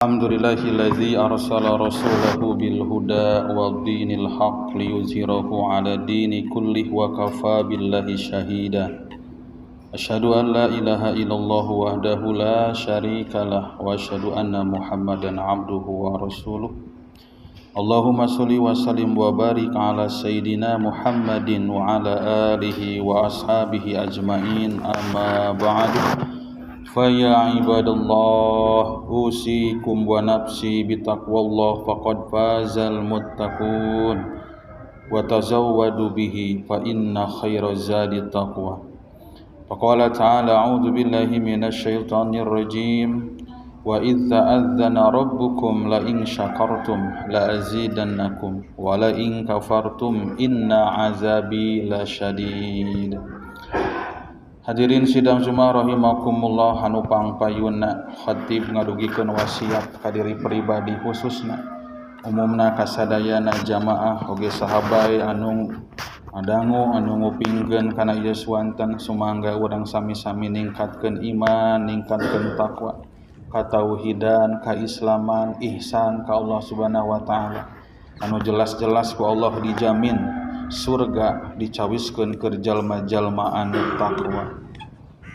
Alhamdulillahillazi arsala rasulahu bil huda wa dinil haq liyuzhirahu ala dini kullih wa kafa billahi syahida. Asyhadu an la ilaha illallah wahdahu la syarikalah wa asyhadu anna Muhammadan abduhu wa rasuluh. Allahumma sholli wa sallim wa barik ala sayyidina Muhammadin wa ala alihi wa ashabihi ajmain, amma ba'du. Faya ibadallah, usikum wa nafsi bitaqwallah faqad fazal muttaqun wa tazawwadu bihi fa inna khairaz zadi taqwa. Faqala ta'ala a'udzu billahi minasy syaithanir rajim wa idz ta'adzana rabbukum la in syakartum la azidannakum wa la in kafartum inna azabi lasyadid. Hadirin sidang Jumaah rahimakumullah, anu pangpayunna khatib ngadugikeun wasiat ka diri pribadi khususna umumna kasadayana jamaah oge sahabai anu adangu anu ngupingkeun kana ieu swanten sumangga urang sami-sami ningkatkeun iman, ningkatkeun takwa, katauhidan, kaislaman, ihsan ka Allah Subhanahu wa taala. Anu jelas-jelas ku Allah dijamin surga dicawiskeun keur jalma-jalma anu takwa.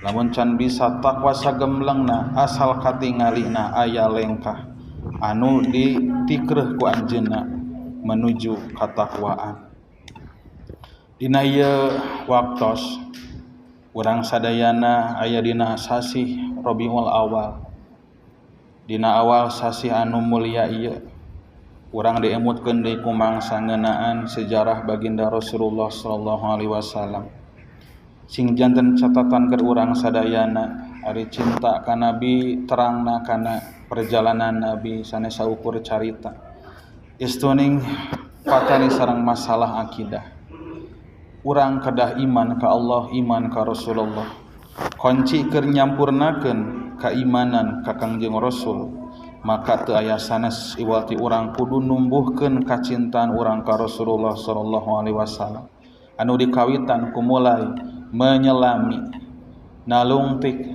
Lamun can bisa takwa sagemblengna asal katingalina aya lengkah anu ditikreuh ku anjeunna menuju katakwaan. Dina ieu waktos urang sadayana aya dina sasih Rabiul Awal. Dina awal sasih anu mulia ieu urang diemutkeun deui ku mangsa ngeunaan sejarah baginda Rasulullah sallallahu alaihi wasallam. Sing janten catatan keur urang sadayana ari cinta ka Nabi, terangna kana perjalanan Nabi sanes saukur carita. Istuning patani sareng masalah akidah. Urang kedah iman ka Allah, iman ka Rasulullah. Kunci keur nyampurnakeun keimanan ka Kangjeng Rasul, maka teu aya sanes iwati urang kudu numbuhkeun kacintaan urang ka Rasulullah sallallahu alaihi wasallam anu dikawitan ku mulai menyelami nalungtik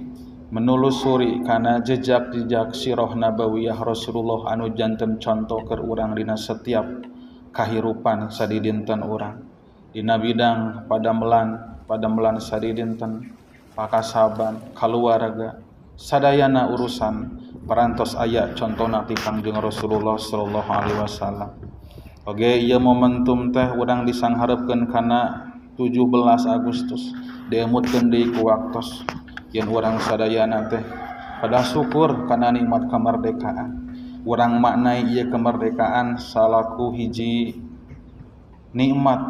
menelusuri kana jejak-jejak sirah nabawiyah Rasulullah anu janten contoh keur urang dina setiap kahirupan sadidinten urang dina bidang padamelan sadidinten pakasaban kaluarga sadayana urusan parantos aya contona ti Kangjeng Rasulullah sallallahu alaihi wasallam. Oge ieu momentum teh urang disangharepkeun kana 17 Agustus diemutkeun deui ku waktos yen urang sadayana teh pada syukur kana nikmat kamardekaan. Urang maknai ieu kemerdekaan salaku hiji nikmat.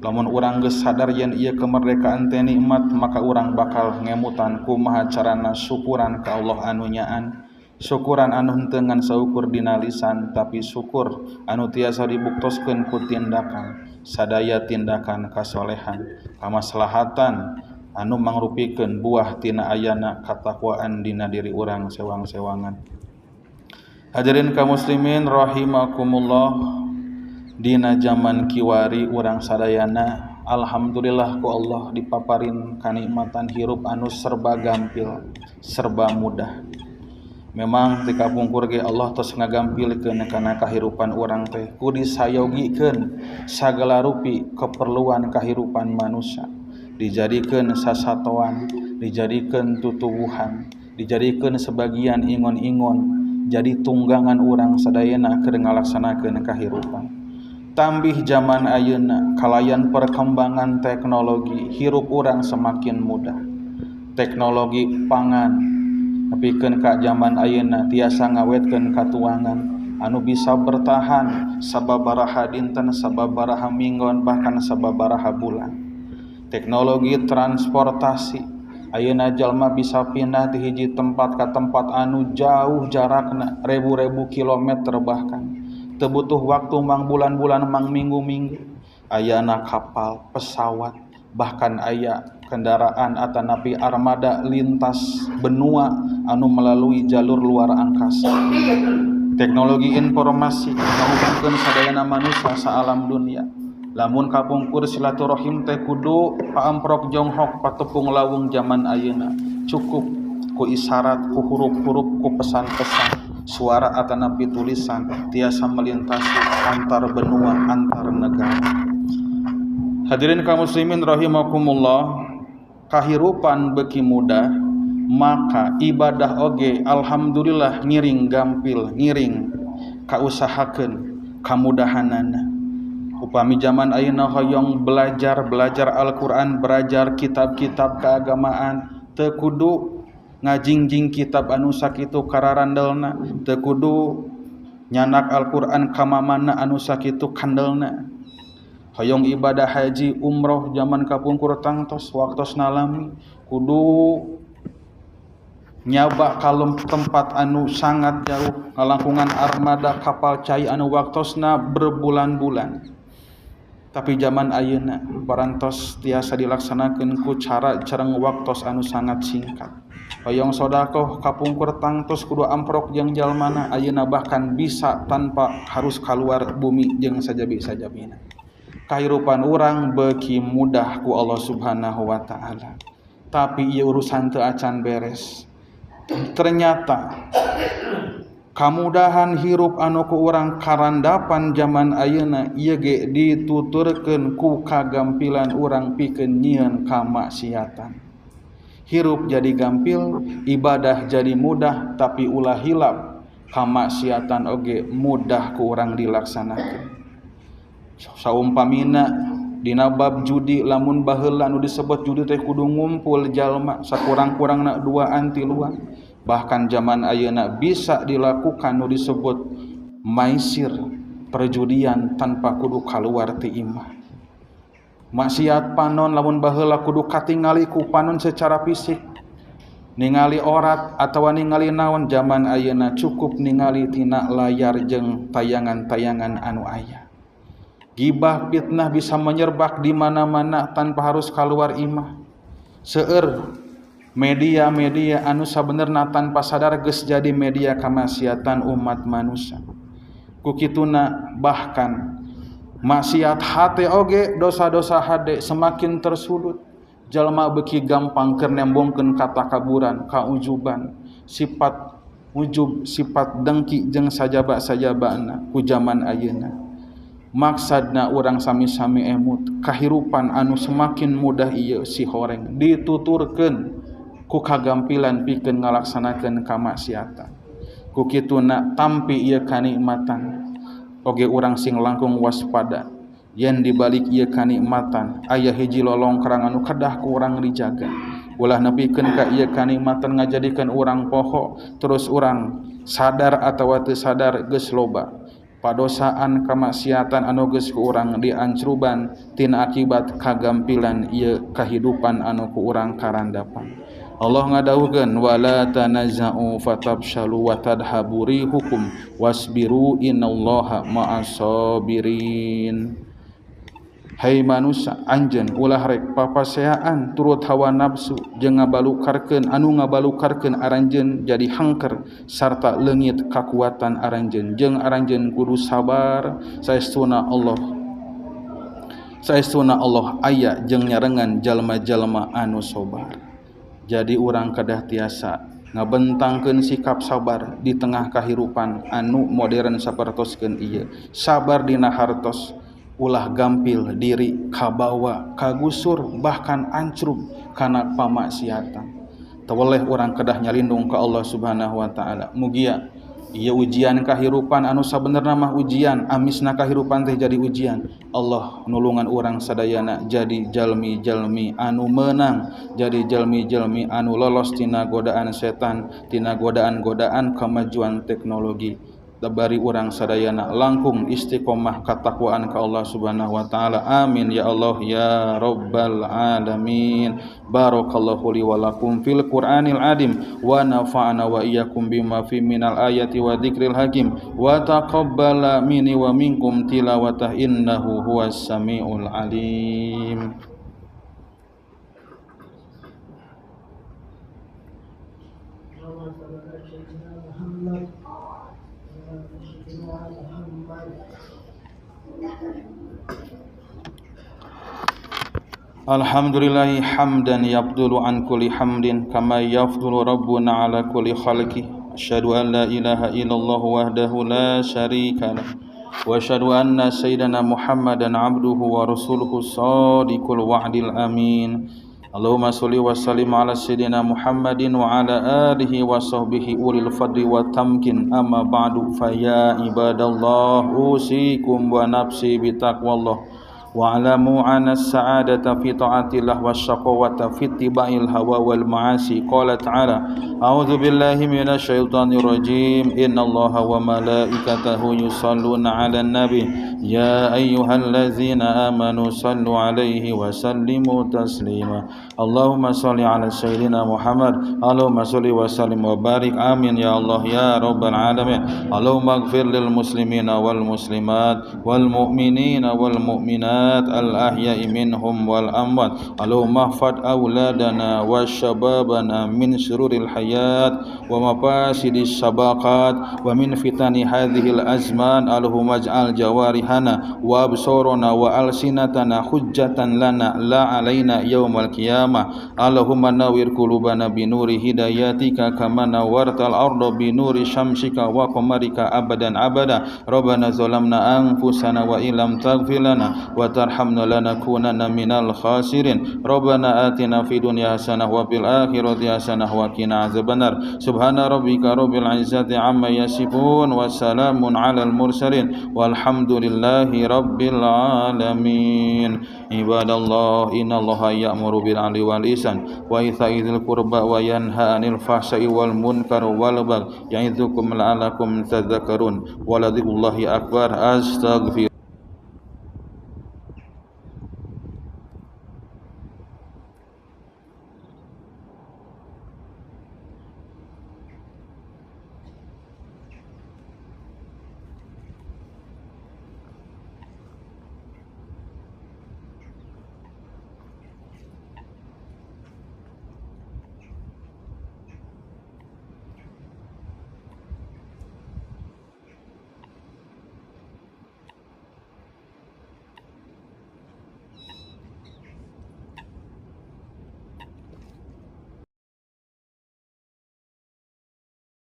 Lamun urang geus sadar yen ieu kemerdekaan teh nikmat, maka urang bakal ngemutan kumaha carana syukuran ka Allah anu nyaan. Syukuran anu henteu ngan saukur dina lisan, tapi syukur anu tiasa dibuktoskeun ku tindakan. Sadaya tindakan kasolehan, kamaslahatan anu mangrupikeun buah tina ayana katakwaan dina diri urang sewang-sewangan. Hadirin kaum muslimin rahimakumullah, dina zaman kiwari urang sadayana alhamdulillah ku Allah dipaparin kanikmatan hirup anu serba gampil, serba mudah. Memang ti kapungkur ge Allah tos ngagampilkeun kana kahirupan urang teh ku disayogikeun sagala rupi keperluan kahirupan manusia, dijadikeun sasatoan, dijadikeun tutuwuhan, dijadikeun sebagian ingon-ingon jadi tunggangan urang sadayana keur ngalaksanakeun kahirupan. Tambih zaman ayeuna kalayan perkembangan teknologi hirup urang semakin mudah. Teknologi pangan nepikeun ka zaman ayeuna tiasa ngawetkeun katuangan anu bisa bertahan sababaraha dinten, sababaraha minggon, bahkan sababaraha bulan. Teknologi transportasi ayeuna jalma bisa pindah ti hiji tempat ka tempat anu jauh jarakna ribu-ribu kilometer, bahkan teu butuh waktu mang bulan-bulan mang minggu-minggu. Ayana kapal, pesawat, bahkan aya kendaraan atanapi armada lintas benua anu melalui jalur luar angkasa. Teknologi informasi ngahubungkeun sadayana manusia saalam dunia. Lamun kapungkur silaturahim teh kudu paamprok jonghok patepung lawung zaman ayeuna. Cukup ku isyarat, ku huruf-huruf, ku pesan-pesan. suara atana pitulisan tiasa melintasi antar benua, antar negara. Hadirin kaum muslimin rahimakumullah, kahirupan beki mudah, maka ibadah oge alhamdulillah ngiring gampil, ngiring kausahakeun kamudahanana. Upami zaman ayeuna hoyong belajar Al-Qur'an, belajar kitab-kitab keagamaan, teu kudu ngajingjing kitab anu sakitu kararandelna, teu kudu nyanak Al-Qur'an ka mamana anu sakitu kandelna. Hoyong ibadah haji umroh zaman kapungkur tangtos waktosna lami kudu nyaba kalem tempat anu sangat jauh, ngalangkungan armada kapal cai anu waktosna berbulan-bulan. Tapi zaman ayeuna parantos tiasa dilaksanakeun ku cara cereng waktos anu sangat singkat. Hoyong sodakoh kapungkur tangtos kudu amprok jeung jalmana, ayeuna bahkan bisa tanpa harus keluar bumi jeung sajabi-sajabina. Kahirupan urang beuki mudah ku Allah Subhanahu wa taala. Tapi ieu urusan teu acan beres. Ternyata kamudahan hirup anu ku urang karandapan zaman ayeuna ieu ge dituturkeun ku kagampilan urang pikeun nyieun kamaksiatan. Hirup jadi gampil, ibadah jadi mudah, tapi ulah hilap kamaksiatan oge mudah ku urang dilaksanakeun. Saumpamina dina bab judi, lamun baheula anu disebut judi teh kudu ngumpul jalma sakurang-kurangna 2 tiluan. Bahkan zaman ayeuna bisa dilakukan nu disebut maisir, perjudian tanpa kudu kaluar ti imah. Maksiat panon lamun baheula kudu katingali ku panon secara fisik, ningali orat atawa ningali naon. Zaman ayeuna cukup ningali tina layar jeung tayangan-tayangan anu aya. Gibah fitnah bisa menyerbak di mana-mana tanpa harus keluar imah. Seueur media-media anu sabenerna tanpa sadar geus jadi media kamaksiatan umat manusia. Ku kituna bahkan maksiat hate oge, dosa-dosa hade semakin tersulut. Jalma beuki gampang keur nembongkeun ka takaburan, kaujuban, sifat ujub, sifat dengki jeung sajaba-sajabana ku zaman ayeuna. Maksadna urang sami-sami emut kahirupan anu semakin mudah ieu si horeng dituturkeun ku kagampilan pikeun ngalaksanakeun kamaksiatan. Ku kituna tampi ieu kanikmatan oge urang sing langkung waspada yen dibalik ieu kanikmatan aya hiji lolongkrang anu kedah ku urang dijaga. Ulah nepikeun ka ieu kanikmatan ngajadikeun urang poho, terus urang sadar atawa teu sadar geus loba padosaan kamaksiatan anu geus ku urang diancruban tina akibat kagampilan ieu kahidupan anu ku urang karandapan. Allah ngadawukeun wala tanazza'u fatabshalu wa tadhabu rihukum wasbiru innallaha ma'as sabirin. Hai manusia, anjeun ulah rek papaseaan turut hawa nafsu jeung ngabalukarkeun anu ngabalukarkeun aranjeun jadi hangker sarta leungit kakuatan aranjeun jeung aranjeun kudu sabar saestuna Allah aya jeung nyarengan jalma-jalma anu sabar. Jadi urang kedah tiasa ngabentangkeun sikap sabar di tengah kahirupan anu modern sapertoskeun ieu. Sabar dina hartos, ulah gampil diri kabawa, kagusur, bahkan ancrub kana pamaksiatan. Tawaleh urang kedah nyalindung ka Allah Subhanahu wa taala. Mugia ieu ujian kahirupan anu sabenerna mah ujian, amisna kahirupan teh jadi ujian. Allah nulungan urang sadayana jadi jalmi-jalmi anu menang, jadi jalmi-jalmi anu lolos tina godaan setan, tina godaan-godaan kemajuan teknologi. Dabari urang sadayana langkung istiqomah katakwaan ka Allah Subhanahu wa taala. Amin ya Allah ya rabbal alamin. Barakallahu li wa lakum fil Qur'anil adim wa nafa'ana wa iyyakum bima fi minal ayati wa dzikril hakim wa taqabbala minni wa minkum tilawatah innahu huwas samiul alim. Alhamdulillahi hamdan yabdulu an kulli hamdin kama yafdulu rabbuna ala kulli khalqi أشهد أن لا إله إلا الله وحده لا شريك له وأشهد أن سيدنا محمدا عبده ورسوله الصادق الوعد الأمين اللهم صل وسلم على سيدنا محمد وعلى آله وصحبه أولي الفضل والتمكين أما بعد فيا عباد الله أوصيكم ونفسي بتقوى الله واعلموا أن السعادة في طاعة الله والشقوة في اتباع الهوى والمعاصي قال تعالى أعوذ بالله من الشيطان الرجيم إن الله وملائكته يصلون على النبي يا أيها الذين آمنوا صلوا عليه وسلموا تسليما اللهم صل على سيدنا محمد اللهم صل وسلم وبارك آمين يا الله يا رب العالمين اللهم اغفر للمسلمين والمسلمات والمؤمنين والمؤمنات الأحياء منهم والأموات اللهم احفظ أولادنا وشبابنا من شرور الحياة ومفاسد الشباقات ومن فتن هذه الأزمان اللهم اجعل جوارحنا وأبصارنا وألسنتنا حجة لنا لا علينا يوم القيامة اللهم نور قلوبنا بنور هدايتك كما نورت الأرض بنور شمسك وقمرك أبدا أبدا ربنا ظلمنا أنفسنا وإن لم تغفر لنا وترحمنا لنكونن من الخاسرين ربنا آتنا في الدنيا حسنة وفي الآخرة حسنة وقنا عذاب النار سبحان ربك رب العزة عما يصفون وسلام على المرسلين والحمد لله رب العالمين عباد الله إن الله يأمر بالعدل والإحسان وإيتاء ذي القربى وينهى عن الفحشاء والمنكر والبغي يعظكم لعلكم تذكرون ولذكر الله أكبر أستغفر